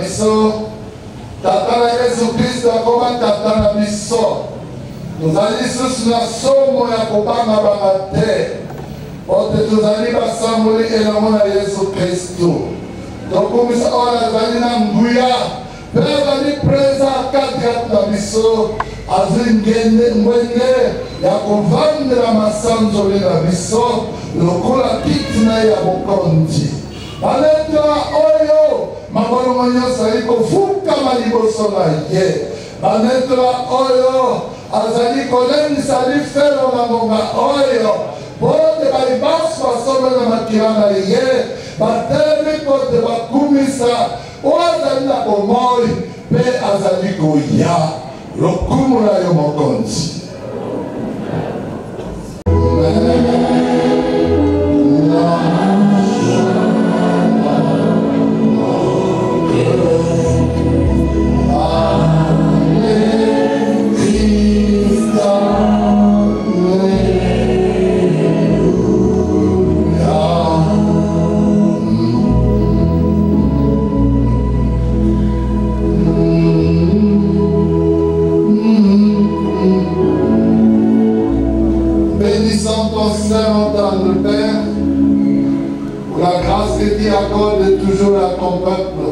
biso tata na Yesu Kristo akoma tata na biso tozali lisusu na somo ya kobanga banga te ote tozali basamboli elongo na Yesu Kristo tokumisa oyo azali na nguya mpe azali preza kati na biso azwi ngwende ya kovandela masanzoli na biso lokola kiti na ye ya bokonzi baletwa oyo mabolongo nyonso ali kofukama liboso na ye baletwa oyo azali kolendisa lifelo na ngonga oyo bote balibaso basomela makila na ye batelemi kote bakumisa oyo azali na bomoi mpe azali koya lokumu na yo mokonzi. Accorde toujours à ton peuple.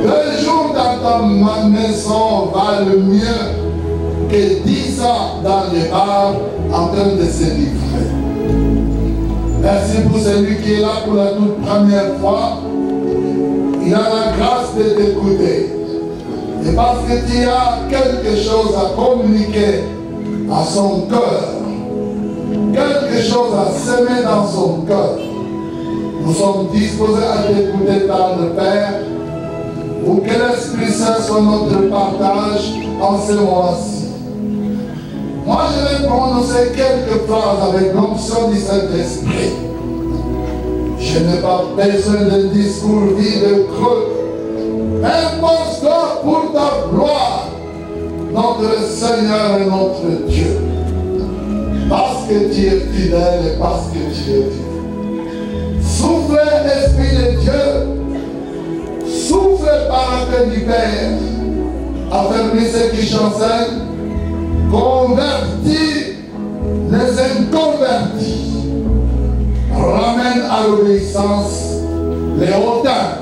2 jours dans ta maison valent mieux que 10 ans dans les bars en train de se livrer. Merci pour celui qui est là pour la toute première fois. Il a la grâce de t'écouter. Et parce que tu as quelque chose à communiquer à son cœur, quelque chose à semer dans son cœur. Nous sommes disposés à t'écouter par le Père pour que l'Esprit Saint soit notre partage en ce moment-ci. Moi, je vais prononcer quelques phrases avec l'onction du Saint-Esprit. Je n'ai pas besoin d'un discours vide et creux. Impose-toi pour ta gloire, notre Seigneur et notre Dieu. Parce que tu es fidèle et parce que tu es Dieu. Souffle, Esprit de Dieu. Souffle par la paix du Père. Affermis ceux qui chancellent. Convertis les inconvertis. Ramène à l'obéissance les hautains.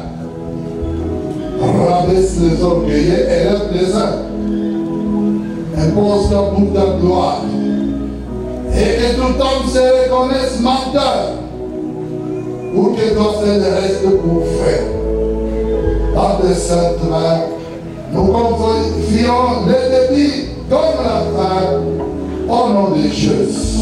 Rabaisse les orgueilleux et élève les uns. Impose-toi pour ta gloire. Et que tout homme se reconnaisse menteur, pour que ton seul reste pour faire. Dans de saintes mains, nous confions le début comme la fin, au nom de Jésus.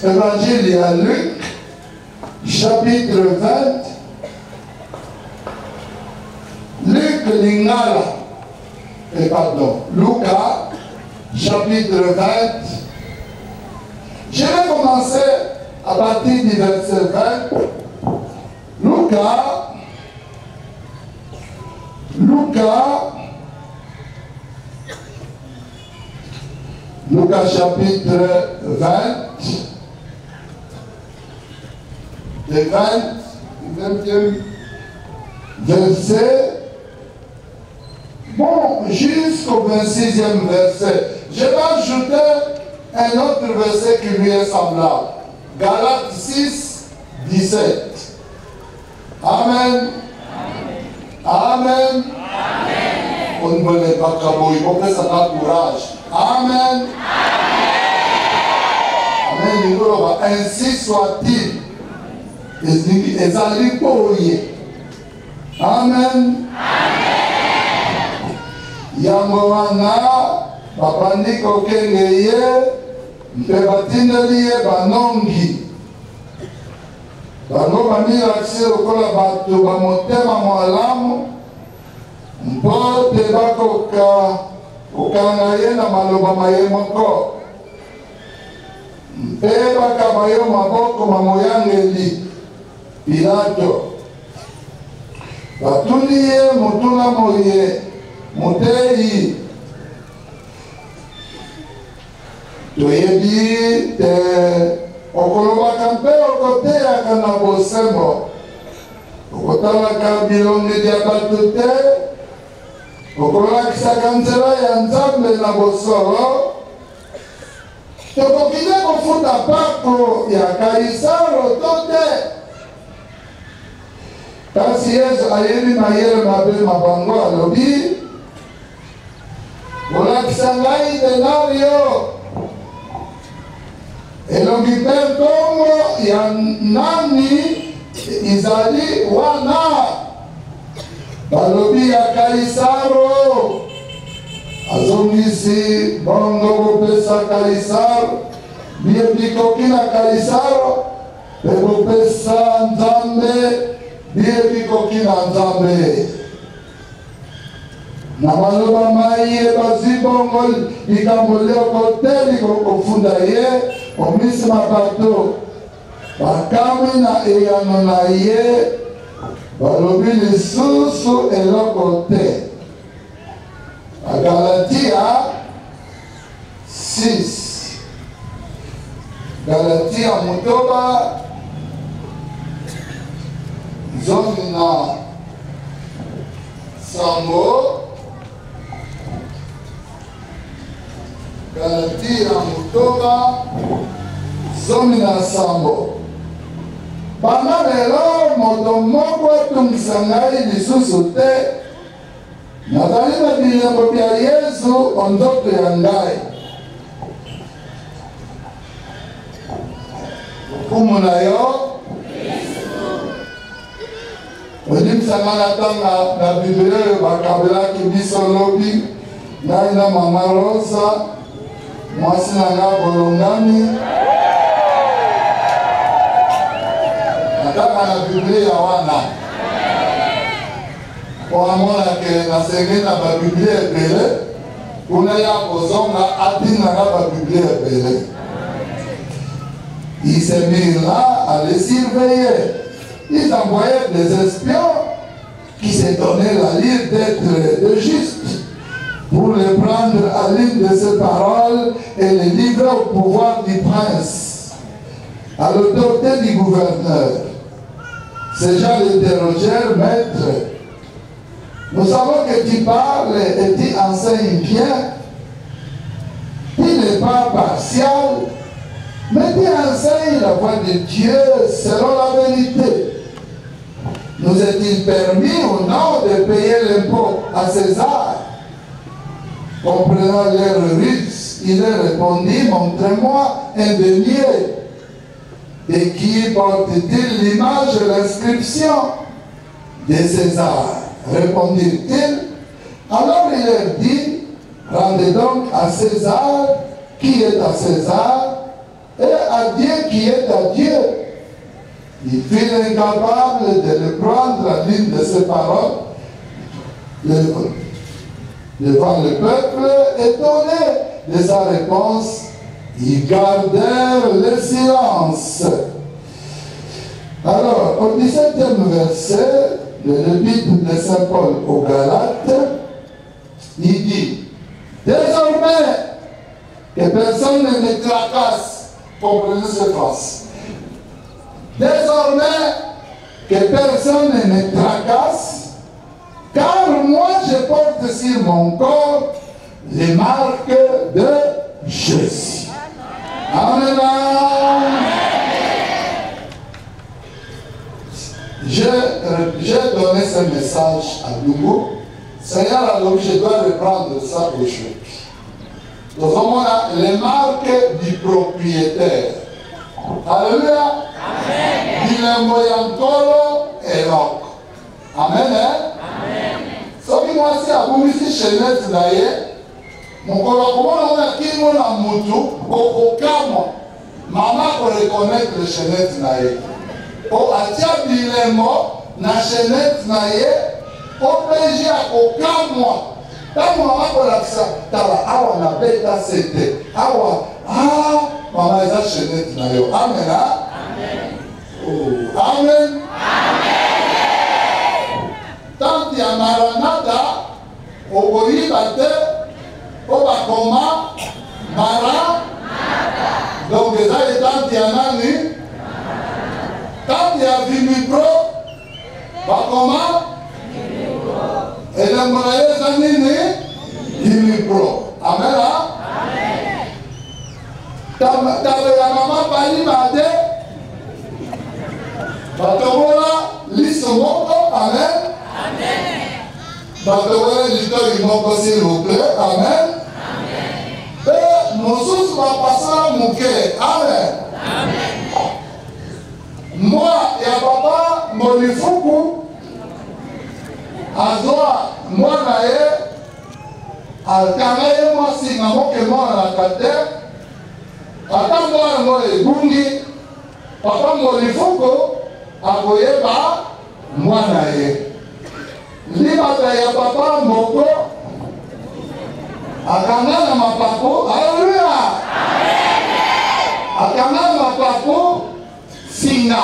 Évangile à Luc, chapitre 20. Luc Lingala, Lucas, chapitre 20. Je vais commencer à partir du verset 20. Lucas chapitre 20. Le 20e verset, bon, jusqu'au 26e verset. Je vais ajouter un autre verset qui lui est semblable. Galates 6, 17. Amen. Amen. Amen. on ne veut pas travailler, on fait ça par courage. Amen. Amen. Ainsi soit-il. Amen. Yango wana babandi kokenge ye mpe batindeli ye banongi bango bamilakisi lokola bato bamotema malamu mpo te bakoka kokalanga ye na maloba maye moko mpe bakaba yo maboko mamoyangeli Pilato batuni ye motuna moye moteyi toyebi te okolobaka mpe okoteyaka na bosembo okotalaka bilongeli ya bato te okolakisaka nzela ya nzambe na bosolo tokokinde kofuta pako ya kaisaro to te kasi yesu ayebi mayele mabe mabango alobi kolakisa ngai denario elongi mpe ntongo ya nani izali wana balobi ya kaisaro azongisi bongo kopesa kaisaro bie bikoki na kaisaro mpe kopesa nzambe bie bikoki na nzambe na maloba maye bazwi bongo likambo lioko te likokofunda ye omisima bato bakami na eyano na ye balobi lisusu eloko te Galatia 6 Galatia motoba zomi na sambo Galatia motoba zomi na sambo bana lelo moto moko atungisa ngai lisusu te nazali na bilembo bya yesu ondoto ya ngai kumu na yo olimbisanga na tanga na biblia oyo bakabelaki biso lobi ngai na mama rosa mwasi na nga bolongani natanga na biblia wana oamona ke nasenge na babiblia ebele kuna ya kozonga atinanga babiblia ebele ils se mirent là à les surveiller. Ils envoyaient des espions qui se donnaient la lire d'être de juste pour les prendre à l'une de ses paroles et les livrer au pouvoir du prince, à l'autorité du gouverneur. Ces gens l'interrogèrent, maître, nous savons que tu parles et tu enseignes bien, tu n'es pas partial, mais tu enseignes la voie de Dieu selon la vérité. Nous est-il permis ou non de payer l'impôt à César? Comprenant leur ruse, il leur répondit, montrez-moi un denier. Et qui porte-t-il l'image de l'inscription de César? Répondit-il. Alors il leur dit, rendez donc à César qui est à César, et à Dieu qui est à Dieu. Il fut incapable de le prendre à l'une de ses paroles devant le peuple, étonné de sa réponse. Ils gardèrent le silence. Alors, au 17e verset, de l'épître de Saint Paul aux Galates, il dit, désormais, que personne ne me tracasse. Comprenez cette phrase. Désormais, que personne ne me tracasse, car moi je porte sur mon corps les marques de Jésus. Amen. J'ai donné ce message à Lugo Seigneur a dit, je dois reprendre ça aujourd'hui. Nous avons les marques du propriétaire. Alléluia. Amen. Bilembo yankolo eloko. Amen. Amen. Soki mwasi abumisi chenette na ye, mokolo komona ona kingo na mutu, okokamwa. Mama ko reconnaître le chenette na ye. O atia bilembo na chenette na ye, o peji akokamwa. Tango mama ko lakisa, tala awa na beta sete. Awa, mama eza chenette na yo. Amen. Amen. Oh, amen. Tant ya Maranatha, okoyiba te, o bakoma Maranatha. Donc eza tant ya nani? Tant ya Vimipro, bakoma elembo na ye eza nini? Vimipro. Amen. Talo ya mama bali bade, batobola liso moko. Amen. Batobola litori moko s'il vous plaît. Amen. Et mosusu bapasala muke. Amen. Moi ya papa molifuku azwa mwana ye akanga ye mwasi na moke mwana na kate ata mwana ngo ebungi papa molifuku akoyeba mwana ye libata ya papa moko akanga na mapapu. Haleluya. Akanga na mapapu singa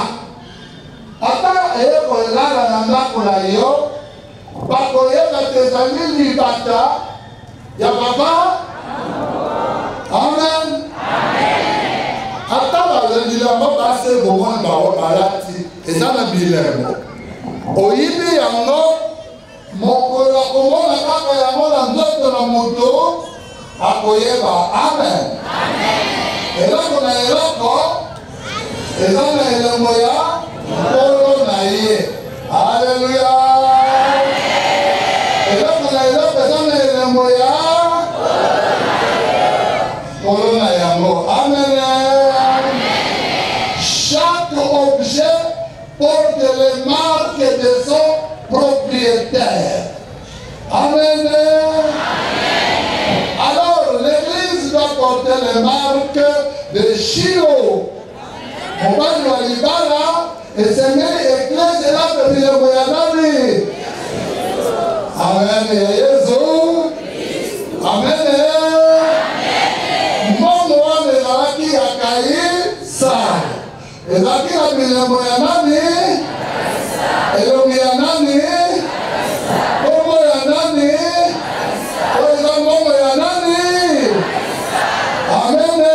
ata ekolala na ndako na yo bakoyeba te ezali libata ya papa. Amen. Ata balengilango base bomoni bawo balati eza na bilembo oyibi yango mokolo akomona kaka yango na nzoto na moto akoyeba. Amen. Eloko na eloko eza na elembo ya nkolo na ye. Haleluya. Eloko na eloko eza na elembo ya nkolo na yango. Amen. Chaque objet porte les marques de son propriétaire. Amen. Alors l'église doit porter les marques de Shiloh. Mobali wa libala esengeli eklesi elape bilembo ya nani? Amen ya Yesu. Amen. Momo wana ezalaki ya Kaisa. Ezalaki na bilembo ya nani? Elongi ya nani? Momo ya nani? Oeza momo ya nani? Amen.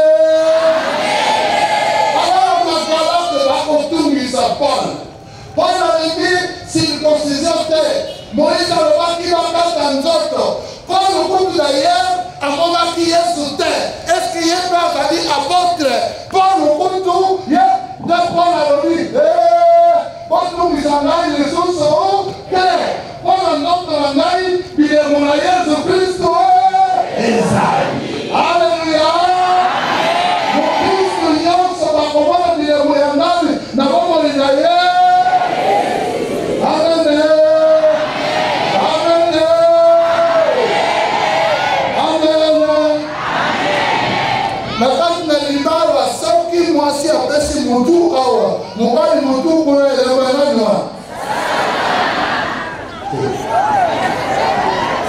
Paul alobi circoncision te. Moïse alobaki bakata nzoto. Paul kutu na ye amonaki Yesu te. Est-ce que ye mpe azali apôtre? Paul kutu ye nde Paul alobi botungisa ngai lisusu te. Mpona nzoto na ngai bilembo na Yesu Kristo ezali. Alleluya. Mokristo nyonso bakomona bilembo ya nani na bomoi na ye. Mwasi apesi mutu awa mobali mutu boye elemenanwa.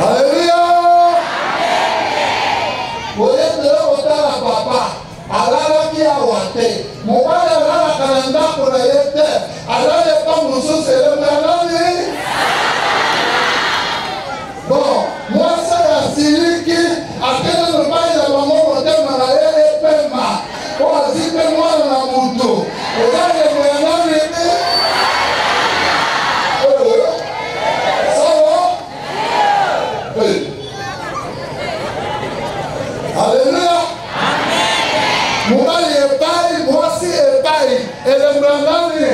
Haleluya. Boyende otala papa alalaki awa te. Mobali alalaka na ndako na ye te. Alale pa mosusu elemenani. Bon, mwasi ya siliki akende mobali ya bango motema na ye epema. O azite mwana na mutu. Ozale mwana nini? Sawa? Haleluya. Mobali epai, mwasi epai. Elembo nani?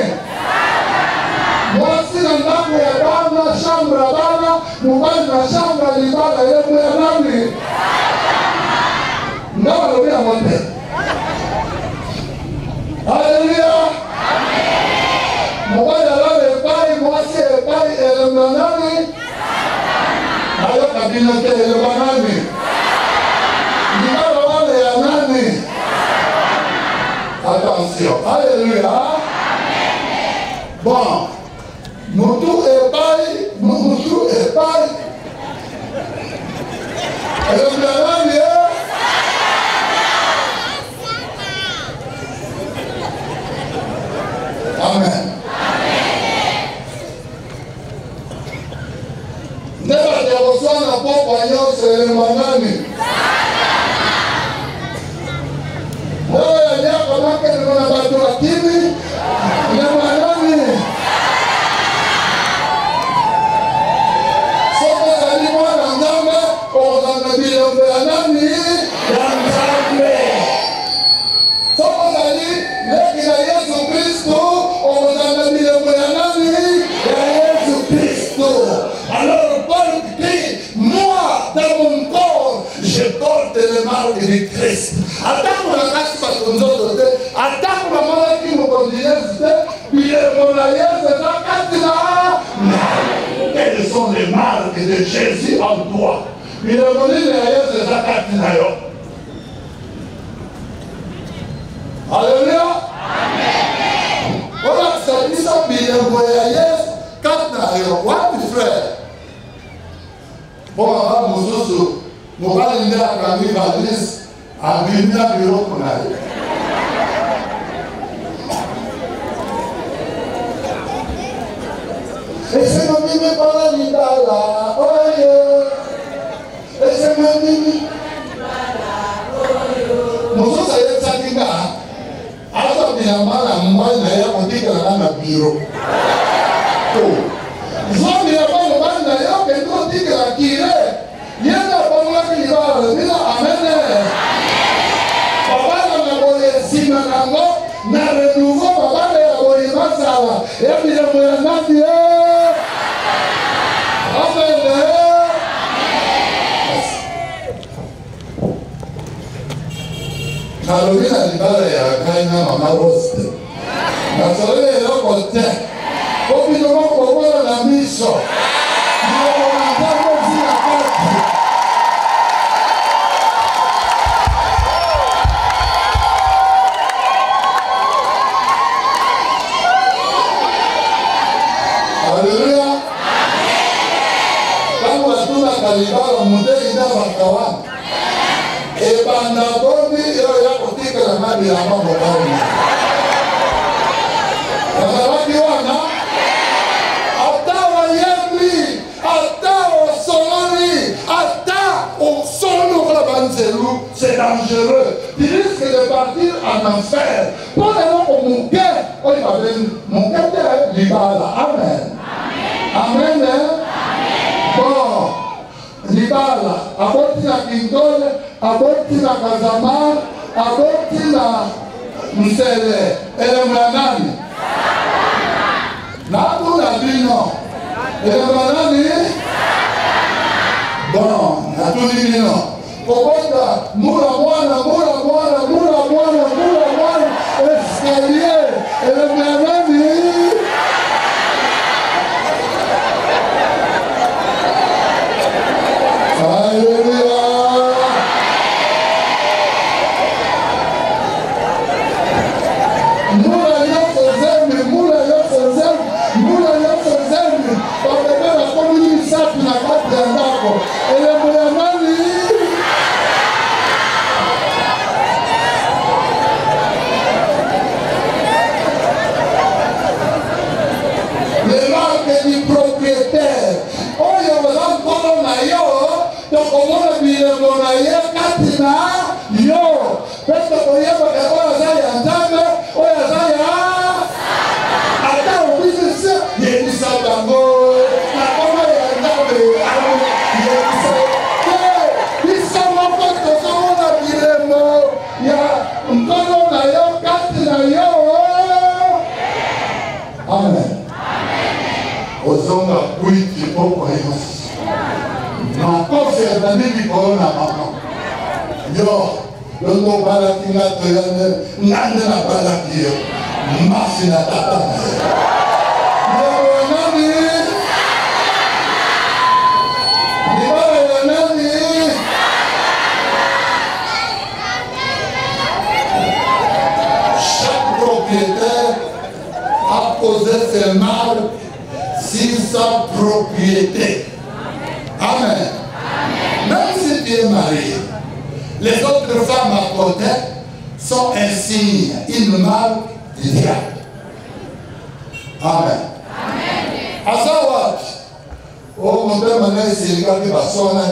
Mwasi na ndako ya bana, chambre ya bana, mobali na chambre ya libala ye moya nani nga balobi yango te. Alléluia. Mobali alala epai mwasi epai elemba nani ayoka bino te elemba nani libala wana ya nani. Attention. Alléluia. Bon, mutu epai elemba nani Amen. Never there was one above by your ceremony. No, I never market about your TV. Never money. So I didn't want a number or the bill of the nanny. So I did making a yes of Christo. Alors Paul dit, moi dans mon corps je porte les marques du Christ. Attends la race pas comme d'autres. Attends la maladie qui me conduisait. Puis mon alliance est la carte. Quelles sont les marques de Jésus en toi? Puis le mon alliance est la carte. Alléluia. Voilà, ça dit ça, bien voyage, quand tu frère. Bon, on va moussousou, on va aller à la valise, à venir à bureau qu'on a. Et c'est mon mimi par la Nidala, oh yo. Et c'est mon mimi. Moussou, ça y est, ça dit là. Alors, finalement, la moelle n'a pas dit qu'elle a un bureau. Zombie n'a pas le mal d'ailleurs, que nous dit qu'elle a tiré. Il y a un bon là qui va, il a amené. Papa n'a pas de simanango, n'a renouveau, papa n'a pas de masala. Et puis il a moyen de dire. Amen. Carolina libala ya kaina mama roste. Na sole yo kote. Kopi no ko wala na miso. Yo na tamo zina kati. Haleluya. Kama tuna kalibala mudei na bakawa. Ebanda bondi yo ya kutika na hadi ya mambo kauni. Wakawaki wana atawa yemli, atawa soloni, atawa solo la banzelu, c'est dangereux. Tu risques de partir en enfer. Pour les gens au mouquet, on y va venir mouquet de libala. Amen. Amen. Bon. Libala, aboti na Kindole, aboti na Kazama, aboti na Msele, ele mwanani? Nabu na bino, ele mwanani? Bon, natuni bino. Kokota, mura mwana, escalier, ele mwanani? Amen. Ozonga kuiti poko yos. on a maman. Yo, le mot balaki n'a pas la balaki. Marche na tata. Chaque propriétaire a posé ses marques sur sa propriété. Amen. Même si tu es marié, les autres femmes à côté sont un signe, une marque du diable. Amen. Azawat. Oh, mon père m'a dit, c'est le gars qui va sonner.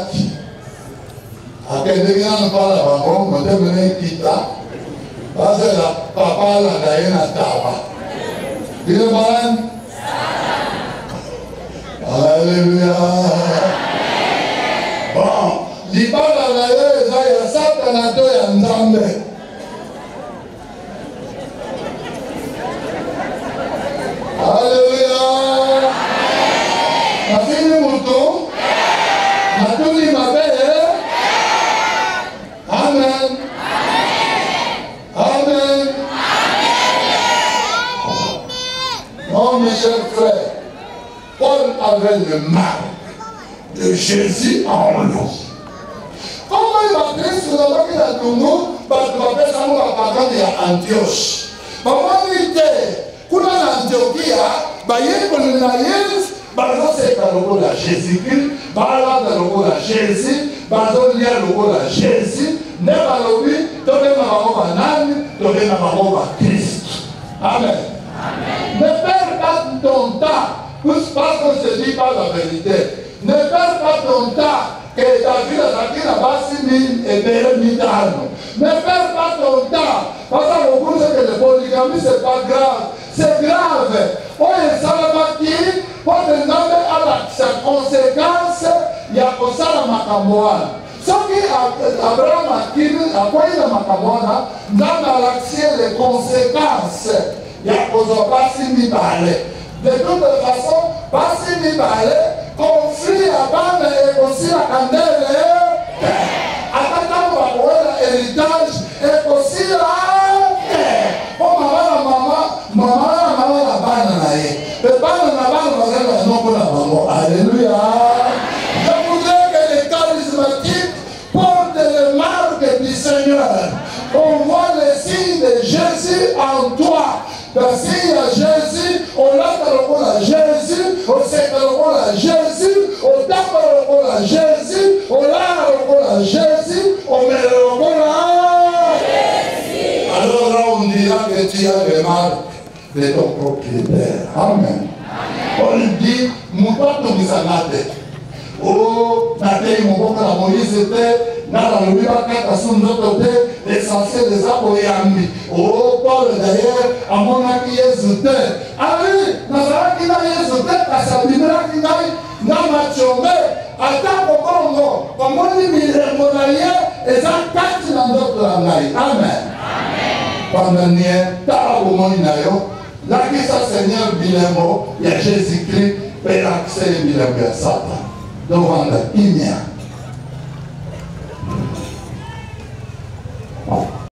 À quel degré on parle à mon père m'a dit, quitta. Parce que papa l'a d'ailleurs à Tawa. Tu le vois? Alléluia. Bon, il parle à d'ailleurs, il y a Satan à toi et à Nzambe. Alléluia. Ma fille mouton. Ma tournée ma belle. Amen. Amen. Non, mes chers frères, Paul avait le marque de Jésus en nous. Comment il m'a pris sur la marque de Tongo, parce qu'il m'a fait ça, nous, à Antioche. Maman, il était. Kuna na Antioquia, baye kono na Yesu, bazo seka lokola Jésus-Christ, balada lokola Jésus, bazo lia lokola Jésus, ne balobi, tobe na mamoba nani, tobe na mamoba Christ. Amen. Ne perds pas ton temps, parce qu'on se dit pas la vérité. Ne perds pas ton temps, que ta vie a là-bas 6 000 et bien 1000 ans. Ne perds pas ton temps, parce qu'on sait que le polygamie, c'est pas grave. C'est grave. Oh, et ça va qui pour te nommer à sa conséquence, il y a pour ça la macamoine. Ce qui Abraham a dit, à quoi il a macamoine, dans l'action les conséquences, il y a pour ça pas 6 000 balais. De toute façon, pas 6 000 balais, conflit à bande et aussi la candelle. Attends, on va voir l'héritage et aussi la terre. Oh, maman, la banane là. Le banane la banane, non pour la maman. Alléluia. Je voudrais que les charismatiques portent les marques du Seigneur. On voit les signes de Jésus en toi. Parce qu'il y a Jésus, on l'a à Jésus, on sait à Jésus, on tape à Jésus, on l'a à Jésus, on met à Jésus. Alors là, on dira que tu as les marques de ton propriétaire. Amen. On dit, mon papa nous a dit, oh, Nathalie, mon papa, la Moïse était, dans le Bibaka, sur notre côté, l'essentiel des Aboyami. Oh, Paul, d'ailleurs, à mon ami, Jésus. Ah oui, dans la qui n'a Jésus, à sa Biblia qui n'a Namachomé, à ta Congo, comme on dit, mon allié, et ça, 4 dans notre langue. Amen. Pendant le temps où on est là, qui ça, Seigneur, Bilemo, il y a Jésus-Christ, et l'accès, Bilemo, à Satan. Devant la lumière.